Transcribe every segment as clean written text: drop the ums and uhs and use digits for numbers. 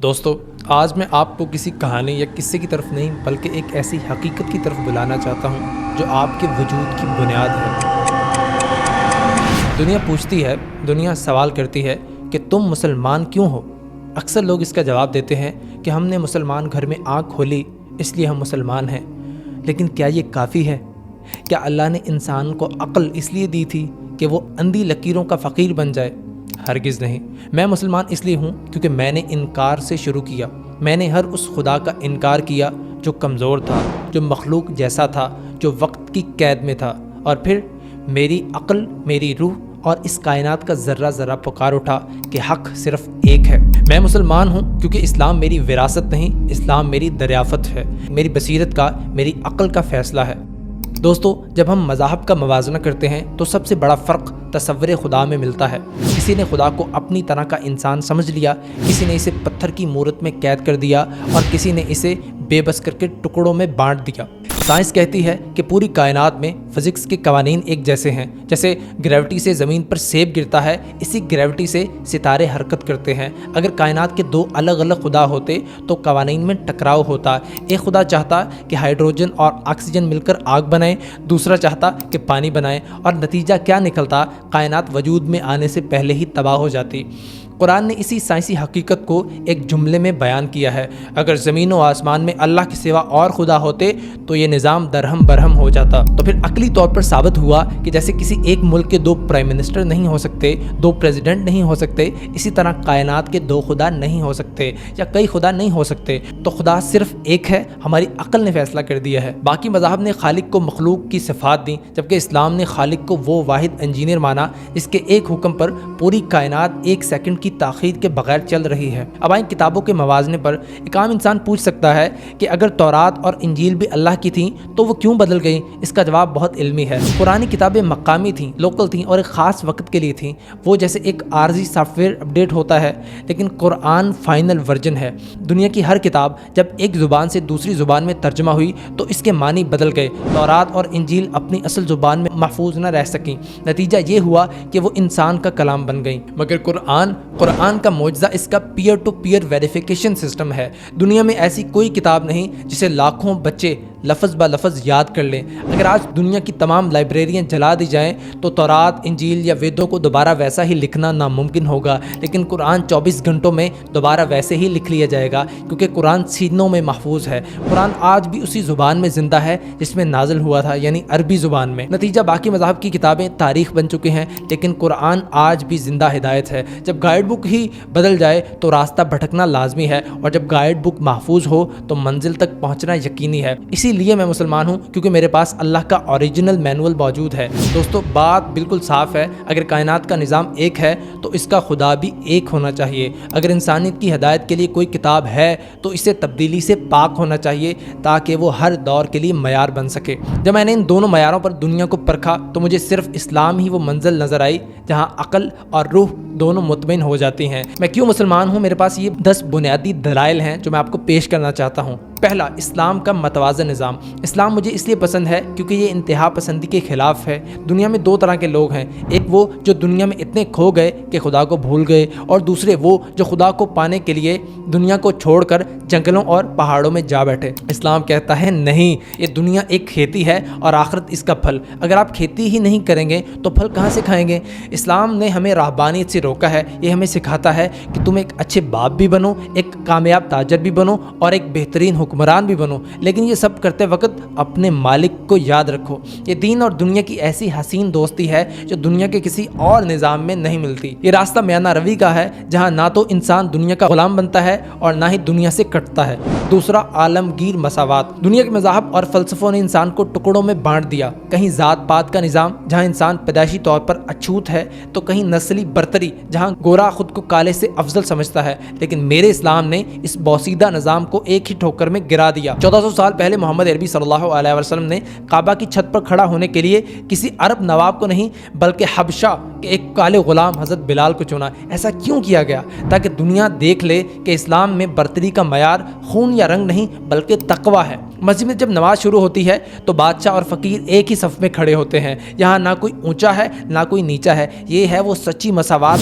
دوستو، آج میں آپ کو کسی کہانی یا قصے کی طرف نہیں بلکہ ایک ایسی حقیقت کی طرف بلانا چاہتا ہوں جو آپ کے وجود کی بنیاد ہے۔ دنیا پوچھتی ہے، دنیا سوال کرتی ہے کہ تم مسلمان کیوں ہو؟ اکثر لوگ اس کا جواب دیتے ہیں کہ ہم نے مسلمان گھر میں آنکھ کھولی اس لیے ہم مسلمان ہیں۔ لیکن کیا یہ کافی ہے؟ کیا اللہ نے انسان کو عقل اس لیے دی تھی کہ وہ اندھی لکیروں کا فقیر بن جائے؟ ہرگز نہیں۔ میں مسلمان اس لیے ہوں کیونکہ میں نے انکار سے شروع کیا۔ میں نے ہر اس خدا کا انکار کیا جو کمزور تھا، جو مخلوق جیسا تھا، جو وقت کی قید میں تھا، اور پھر میری عقل، میری روح اور اس کائنات کا ذرہ ذرہ پکار اٹھا کہ حق صرف ایک ہے۔ میں مسلمان ہوں کیونکہ اسلام میری وراثت نہیں، اسلام میری دریافت ہے، میری بصیرت کا، میری عقل کا فیصلہ ہے۔ دوستو، جب ہم مذاہب کا موازنہ کرتے ہیں تو سب سے بڑا فرق تصور خدا میں ملتا ہے۔ کسی نے خدا کو اپنی طرح کا انسان سمجھ لیا، کسی نے اسے پتھر کی مورت میں قید کر دیا اور کسی نے اسے بے بس کر کے ٹکڑوں میں بانٹ دیا۔ سائنس کہتی ہے کہ پوری کائنات میں فزکس کے قوانین ایک جیسے ہیں۔ جیسے گریوٹی سے زمین پر سیب گرتا ہے، اسی گریوٹی سے ستارے حرکت کرتے ہیں۔ اگر کائنات کے دو الگ الگ خدا ہوتے تو قوانین میں ٹکراؤ ہوتا۔ ایک خدا چاہتا کہ ہائیڈروجن اور آکسیجن مل کر آگ بنائیں، دوسرا چاہتا کہ پانی بنائیں، اور نتیجہ کیا نکلتا؟ کائنات وجود میں آنے سے پہلے ہی تباہ ہو جاتی۔ قرآن نے اسی سائنسی حقیقت کو ایک جملے میں بیان کیا ہے: اگر زمین و آسمان میں اللہ کے سوا اور خدا ہوتے تو یہ نظام درہم برہم ہو جاتا۔ تو پھر عقلی طور پر ثابت ہوا کہ جیسے کسی ایک ملک کے دو پرائم منسٹر نہیں ہو سکتے، دو پریزیڈنٹ نہیں ہو سکتے، اسی طرح کائنات کے دو خدا نہیں ہو سکتے یا کئی خدا نہیں ہو سکتے۔ تو خدا صرف ایک ہے، ہماری عقل نے فیصلہ کر دیا ہے۔ باقی مذاہب نے خالق کو مخلوق کی صفات دیں، جبکہ اسلام نے خالق کو وہ واحد انجینئر مانا جس کے ایک حکم پر پوری کائنات ایک سیکنڈ کی تاخیر کے بغیر چل رہی ہے۔ اب ان کتابوں کے موازنے پر ایک عام انسان پوچھ سکتا ہے کہ اگر تورات اور انجیل بھی اللہ کی تھیں تو وہ کیوں بدل گئیں؟ اس کا جواب بہت علمی ہے۔ پرانی کتابیں مقامی تھیں، لوکل تھیں اور ایک خاص وقت کے لیے تھیں، وہ جیسے ایک عارضی سافٹ ویئر اپڈیٹ ہوتا ہے، لیکن قرآن فائنل ورژن ہے۔ دنیا کی ہر کتاب جب ایک زبان سے دوسری زبان میں ترجمہ ہوئی تو اس کے معنی بدل گئے۔ تورات اور انجیل اپنی اصل زبان میں محفوظ نہ رہ سکیں، نتیجہ یہ ہوا کہ وہ انسان کا کلام بن گئیں۔ مگر قرآن کا معجزہ اس کا peer to peer verification system ہے۔ دنیا میں ایسی کوئی کتاب نہیں جسے لاکھوں بچے لفظ با لفظ یاد کر لیں۔ اگر آج دنیا کی تمام لائبریریاں جلا دی جائیں تو تورات، انجیل یا ویدوں کو دوبارہ ویسا ہی لکھنا ناممکن ہوگا، لیکن قرآن 24 گھنٹوں میں دوبارہ ویسے ہی لکھ لیا جائے گا، کیونکہ قرآن سینوں میں محفوظ ہے۔ قرآن آج بھی اسی زبان میں زندہ ہے جس میں نازل ہوا تھا، یعنی عربی زبان میں۔ نتیجہ باقی مذاہب کی کتابیں تاریخ بن چکے ہیں، لیکن قرآن آج بھی زندہ ہدایت ہے۔ جب گائیڈ بک ہی بدل جائے تو راستہ بھٹکنا لازمی ہے، اور جب گائیڈ بک محفوظ ہو تو منزل تک پہنچنا یقینی ہے۔ اسی لیے میں مسلمان ہوں، کیونکہ میرے پاس اللہ کا اوریجنل مینول موجود ہے۔ دوستو، بات بالکل صاف ہے، اگر کائنات کا نظام ایک ہے تو اس کا خدا بھی ایک ہونا چاہیے۔ اگر انسانیت کی ہدایت کے لیے کوئی کتاب ہے تو اسے تبدیلی سے پاک ہونا چاہیے تاکہ وہ ہر دور کے لیے معیار بن سکے۔ جب میں نے ان دونوں معیاروں پر دنیا کو پرکھا تو مجھے صرف اسلام ہی وہ منزل نظر آئی جہاں عقل اور روح دونوں مطمئن ہو جاتی ہیں۔ میں کیوں مسلمان ہوں؟ میرے پاس یہ 10 بنیادی دلائل ہیں جو میں آپ کو پیش کرنا چاہتا ہوں۔ پہلا، اسلام کا متوازن نظام۔ اسلام مجھے اس لیے پسند ہے کیونکہ یہ انتہا پسندی کے خلاف ہے۔ دنیا میں دو طرح کے لوگ ہیں، ایک وہ جو دنیا میں اتنے کھو گئے کہ خدا کو بھول گئے، اور دوسرے وہ جو خدا کو پانے کے لیے دنیا کو چھوڑ کر جنگلوں اور پہاڑوں میں جا بیٹھے۔ اسلام کہتا ہے نہیں، یہ دنیا ایک کھیتی ہے اور آخرت اس کا پھل۔ اگر آپ کھیتی ہی نہیں کریں گے تو پھل کہاں سے کھائیں گے؟ اسلام نے ہمیں راہبانیت سے روکا ہے۔ یہ ہمیں سکھاتا ہے کہ تم ایک اچھے باپ بھی بنو، ایک کامیاب تاجر بھی بنو اور ایک بہترین حکمران بھی بنو، لیکن یہ سب کرتے وقت اپنے مالک کو یاد رکھو۔ یہ دین اور دنیا کی ایسی حسین دوستی ہے جو دنیا کے کسی اور نظام میں نہیں ملتی۔ یہ راستہ میانہ روی کا ہے جہاں نہ تو انسان دنیا کا غلام بنتا ہے اور نہ ہی دنیا سے کٹتا ہے۔ دوسرا، عالمگیر مساوات۔ دنیا کے مذاہب اور فلسفوں نے انسان کو ٹکڑوں میں بانٹ دیا، کہیں ذات پات کا نظام جہاں انسان پیدائشی طور پر اچھوت ہے، تو کہیں نسلی برتری جہاں گورا خود کو کالے سے افضل سمجھتا ہے۔ لیکن میرے اسلام نے اس بوسیدہ نظام کو ایک ہی ٹھوکر میں گرا دیا۔ 1400 سال پہلے محمد عربی صلی اللہ علیہ وسلم نے کعبہ کی چھت پر کھڑا ہونے کے لیے کسی عرب نواب کو نہیں بلکہ حبشہ کے ایک کالے غلام حضرت بلال کو چنا۔ ایسا کیوں کیا گیا؟ تاکہ دنیا دیکھ لے کہ اسلام میں برتری کا معیار خون یا رنگ نہیں بلکہ تقوی ہے۔ مسجد میں جب نماز شروع ہوتی ہے تو بادشاہ اور فقیر ایک ہی صف میں کھڑے ہوتے ہیں، یہاں نہ کوئی اونچا ہے نہ کوئی نیچا ہے۔ یہ ہے وہ سچی مساوات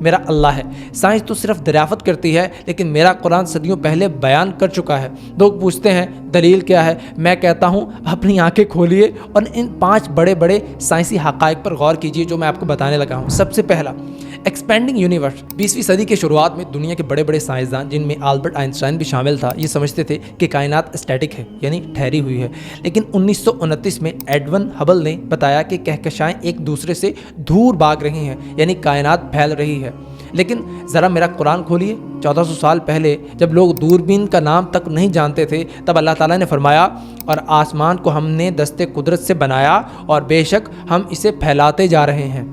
میرا اللہ ہے۔ سائنس تو صرف دریافت کرتی ہے، لیکن میرا قرآن صدیوں پہلے بیان کر چکا ہے۔ لوگ پوچھتے ہیں دلیل کیا ہے؟ میں کہتا ہوں اپنی آنکھیں کھولیے اور ان 5 بڑے بڑے سائنسی حقائق پر غور کیجیے جو میں آپ کو بتانے لگا ہوں۔ سب سے پہلا، ایکسپینڈنگ یونیورس۔ 20ویں صدی کے شروعات میں دنیا کے بڑے بڑے سائنسدان، جن میں آلبرٹ آئنسٹائن بھی شامل تھا، یہ سمجھتے تھے کہ کائنات اسٹیٹک ہے، یعنی ٹھہری ہوئی ہے۔ لیکن 1929 میں ایڈون ہبل نے بتایا کہ کہکشائیں ایک دوسرے سے دور بھاگ رہی ہیں، یعنی کائنات پھیل رہی ہے۔ لیکن ذرا میرا قرآن کھولیے، 1400 سال پہلے جب لوگ دوربین کا نام تک نہیں جانتے تھے، تب اللہ تعالیٰ نے فرمایا اور آسمان کو ہم نے دست قدرت سے بنایا اور بے شک ہم اسے پھیلاتے جا رہے ہیں۔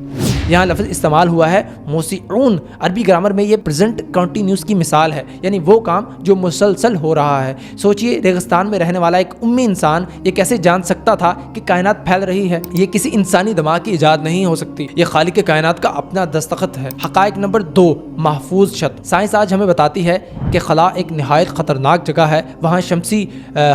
یہاں لفظ استعمال ہوا ہے موسعون۔ عربی گرامر میں یہ پریزنٹ کنٹینیوس کی مثال ہے، یعنی وہ کام جو مسلسل ہو رہا ہے۔ سوچئے ریگستان میں رہنے والا ایک امی انسان یہ کیسے جان سکتا تھا کہ کائنات پھیل رہی ہے؟ یہ کسی انسانی دماغ کی ایجاد نہیں ہو سکتی، یہ خالق کائنات کا اپنا دستخط ہے۔ حقائق نمبر 2، محفوظ چھت۔ سائنس آج ہمیں بتاتی ہے کہ خلا ایک نہایت خطرناک جگہ ہے، وہاں شمسی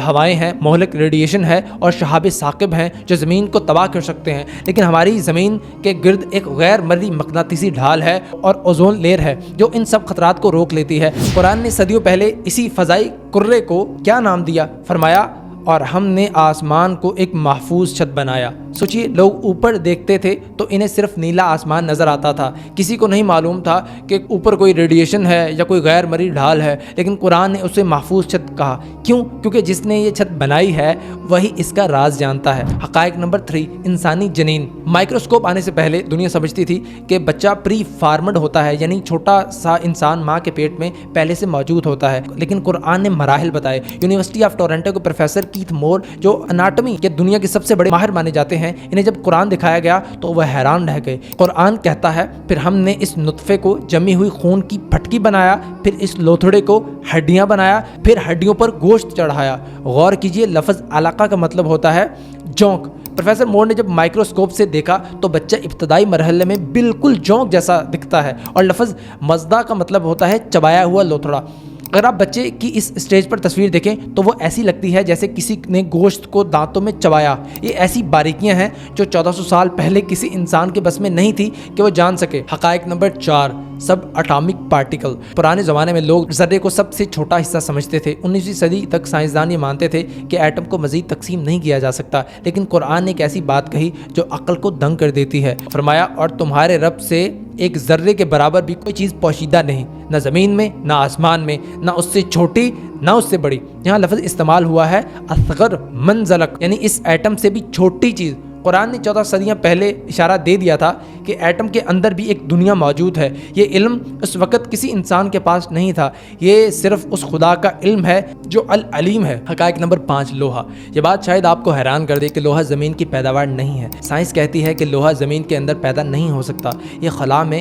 ہوائیں ہیں، مہلک ریڈیشن ہے اور شہاب ثاقب ہیں جو زمین کو تباہ کر سکتے ہیں۔ لیکن ہماری زمین کے گرد ایک غیر مرئی مقناطیسی ڈھال ہے اور اوزون لیئر ہے جو ان سب خطرات کو روک لیتی ہے۔ قرآن نے صدیوں پہلے اسی فضائی کرے کو کیا نام دیا؟ فرمایا اور ہم نے آسمان کو ایک محفوظ چھت بنایا۔ سوچئے لوگ اوپر دیکھتے تھے تو انہیں صرف نیلا آسمان نظر آتا تھا، کسی کو نہیں معلوم تھا کہ اوپر کوئی ریڈیشن ہے یا کوئی غیر مرئی ڈھال ہے، لیکن قرآن نے اسے محفوظ چھت کہا۔ کیوں؟ کیونکہ جس نے یہ چھت بنائی ہے وہی اس کا راز جانتا ہے۔ حقائق نمبر 3، انسانی جنین۔ مائکروسکوپ آنے سے پہلے دنیا سمجھتی تھی کہ بچہ پری فارمڈ ہوتا ہے، یعنی چھوٹا سا انسان ماں کے پیٹ میں پہلے سے موجود ہوتا ہے، لیکن قرآن نے مراحل بتائے۔ یونیورسٹی آف ٹورنٹو کے پروفیسر کیتھ مور، جو اناٹمی کے دنیا کے سب سے بڑے ماہر مانے جاتے ہیں، انہیں جب قرآن دکھایا گیا تو وہ حیران رہ گئے۔ قرآن کہتا ہے پھر ہم نے اس نطفے کو جمی ہوئی خون کی پھٹکی بنایا، پھر اس لوتھڑے کو ہڈیاں بنایا، پھر ہڈیوں پر گوشت چڑھایا۔ غور کیجئے، لفظ علاقہ کا مطلب ہوتا ہے جونک۔ پروفیسر مور نے جب مائکروسکوپ سے دیکھا تو بچہ ابتدائی مرحلے میں بالکل جونک جیسا دکھتا ہے، اور لفظ مزدہ کا مطلب ہوتا ہے چبایا ہوا لوتھڑا۔ اگر آپ بچے کی اس اسٹیج پر تصویر دیکھیں تو وہ ایسی لگتی ہے جیسے کسی نے گوشت کو دانتوں میں چبایا۔ یہ ایسی باریکیاں ہیں جو 1400 سال پہلے کسی انسان کے بس میں نہیں تھی کہ وہ جان سکے۔ حقائق نمبر 4، سب اٹامک پارٹیکل۔ پرانے زمانے میں لوگ ذرے کو سب سے چھوٹا حصہ سمجھتے تھے۔ 19ویں صدی تک سائنسدان یہ مانتے تھے کہ ایٹم کو مزید تقسیم نہیں کیا جا سکتا، لیکن قرآن نے ایک ایسی بات کہی جو عقل کو دنگ کر دیتی ہے۔ فرمایا اور تمہارے رب سے ایک ذرے کے برابر بھی کوئی چیز پوشیدہ نہیں، نہ زمین میں، نہ آسمان میں، نہ اس سے چھوٹی نہ اس سے بڑی۔ یہاں لفظ استعمال ہوا ہے اصغر منزلق، یعنی اس ایٹم سے بھی چھوٹی چیز۔ قرآن نے 14 صدیاں پہلے اشارہ دے دیا تھا کہ ایٹم کے اندر بھی ایک دنیا موجود ہے۔ یہ علم اس وقت کسی انسان کے پاس نہیں تھا، یہ صرف اس خدا کا علم ہے جو العلیم ہے۔ حقائق نمبر 5، لوہا۔ یہ بات شاید آپ کو حیران کر دے کہ لوہا زمین کی پیداوار نہیں ہے۔ سائنس کہتی ہے کہ لوہا زمین کے اندر پیدا نہیں ہو سکتا، یہ خلا میں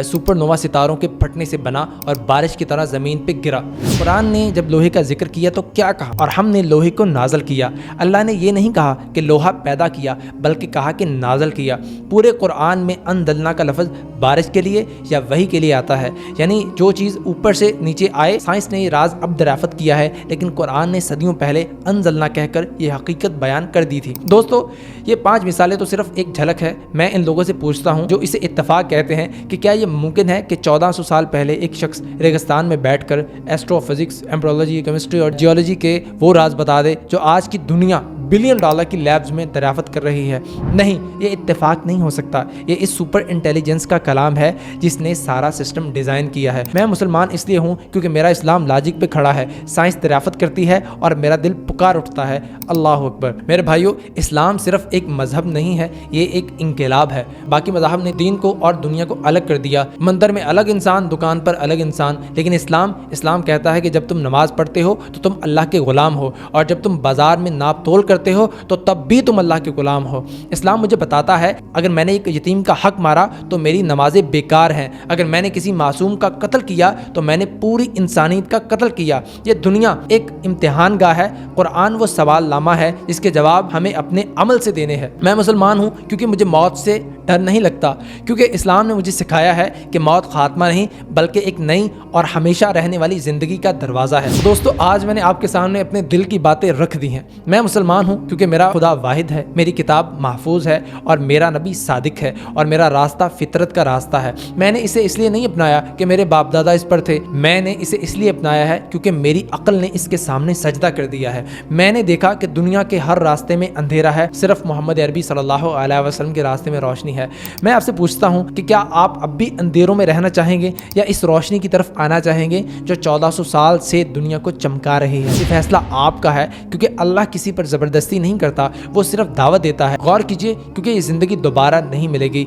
سپر نووا ستاروں کے پھٹنے سے بنا اور بارش کی طرح زمین پہ گرا۔ قرآن نے جب لوہے کا ذکر کیا تو کیا کہا؟ اور ہم نے لوہے کو نازل کیا۔ اللہ نے یہ نہیں کہا کہ لوہا پیدا کیا، بلکہ کہا کہ نازل کیا۔ پورے قرآن میں انزلنا کا لفظ بارش کے لیے یا وحی کے لیے آتا ہے، یعنی جو چیز اوپر سے نیچے آئے۔ سائنس نے یہ راز اب دریافت کیا ہے، لیکن قرآن نے صدیوں پہلے انزلنا کہہ کر یہ حقیقت بیان کر دی تھی۔ دوستو، یہ 5 مثالیں تو صرف ایک جھلک ہے۔ میں ان لوگوں سے پوچھتا ہوں جو اسے اتفاق کہتے ہیں کہ کیا یہ ممکن ہے کہ 1400 سال پہلے ایک شخص ریگستان میں بیٹھ کر ایسٹرو فزکس، ایمبرولوجی، کیمسٹری اور جیولوجی کے وہ راز بتا دے جو آج کی دنیا بلین ڈالر کی لیبز میں دریافت کر رہی ہے؟ نہیں، یہ اتفاق نہیں ہو سکتا۔ یہ اس سپر انٹیلیجنس کا کلام ہے جس نے سارا سسٹم ڈیزائن کیا ہے۔ میں مسلمان اس لیے ہوں کیونکہ میرا اسلام لاجک پہ کھڑا ہے، سائنس دریافت کرتی ہے اور میرا دل پکار اٹھتا ہے اللہ اکبر۔ میرے بھائیو، اسلام صرف ایک مذہب نہیں ہے، یہ ایک انقلاب ہے۔ باقی مذاہب نے دین کو اور دنیا کو الگ کر دیا، مندر میں الگ انسان، دکان پر الگ انسان، لیکن اسلام کہتا ہے کہ جب تم نماز پڑھتے ہو تو تم اللہ کے غلام ہو، اور جب تم بازار میں ناپ تول کرتے ہو تو تب بھی تم اللہ کے غلام ہو۔ اسلام مجھے بتاتا ہے اگر میں نے ایک یتیم کا حق مارا تو میری نمازیں بیکار ہیں، اگر میں نے کسی معصوم کا قتل کیا تو میں نے پوری انسانیت کا قتل کیا۔ یہ دنیا ایک امتحان گاہ ہے، قرآن وہ سوال نامہ ہے جس کے جواب ہمیں اپنے عمل سے دینے ہیں۔ میں مسلمان ہوں کیونکہ مجھے موت سے ڈر نہیں لگتا، کیونکہ اسلام نے مجھے سکھایا ہے کہ موت خاتمہ نہیں بلکہ ایک نئی اور ہمیشہ رہنے والی زندگی کا دروازہ ہے۔ دوستو، آج میں نے آپ کے سامنے اپنے دل کی باتیں رکھ دی ہیں۔ میں مسلمان ہوں کیونکہ میرا خدا واحد ہے، میری کتاب محفوظ ہے اور میرا نبی صادق ہے، اور میرا میرا راستہ فطرت کا راستہ ہے. میں نے اسے اس لیے نہیں اپنایا کہ میرے باپ دادا اس پر تھے. میں نے اسے اس لیے اپنایا ہے کیونکہ میری عقل نے اس کے سامنے سجدہ کر دیا ہے. میں نے دیکھا کہ دنیا کے ہر راستے میں اندھیرا ہے, صرف محمد عربی صلی اللہ علیہ وسلم کے راستے میں روشنی ہے. میں آپ سے پوچھتا ہوں کہ کیا آپ اب بھی اندھیروں میں رہنا چاہیں گے یا اس روشنی کی طرف آنا چاہیں گے جو 1400 سال سے دنیا کو چمکا رہی ہے؟ یہ فیصلہ آپ کا ہے, کیونکہ اللہ کسی پر زبردستی نہیں کرتا, وہ صرف دعوت دیتا ہے. غور کیجئے, کیونکہ یہ زندگی دوبارہ نہیں ملے گی.